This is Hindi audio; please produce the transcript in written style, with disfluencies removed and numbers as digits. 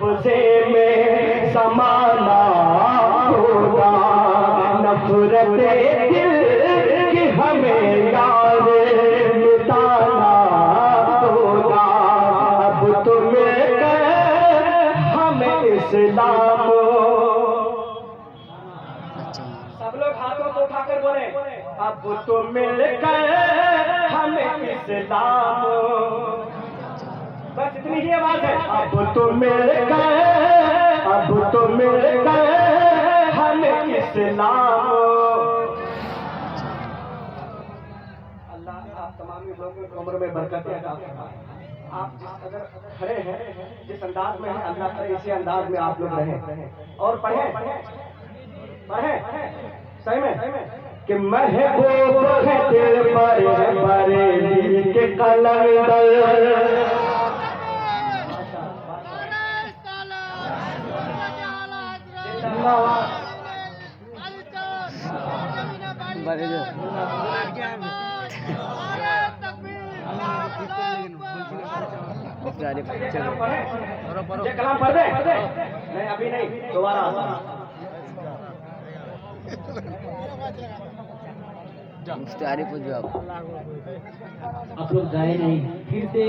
कब्जे में समाना होगा, नफरत दिल की हमें यार मिटाना होगा। अब तो मिलकर हमें इस्लाम, सब लोग हाथों को उठाकर बोले, अब तो मिलकर हमें इस्लाम, बस इतनी ही आवाज है। अब तो मिलकर, अब तो मिलकर हमें इस्लाम। अल्लाह आप तमाम लोगों की उम्र में बरकत अता फरमाए। आप जिस अगर खड़े हैं, जिस अंदाज में हैं, अल्लाह करे इसी अंदाज में आप लोग रहें और पढ़ें सही में कि महबूब है दिल पर बरेली के कलंदर। कलाम पढ़ दे, नहीं अभी नहीं, दोबारा आप लोग गाए नहीं, फिर से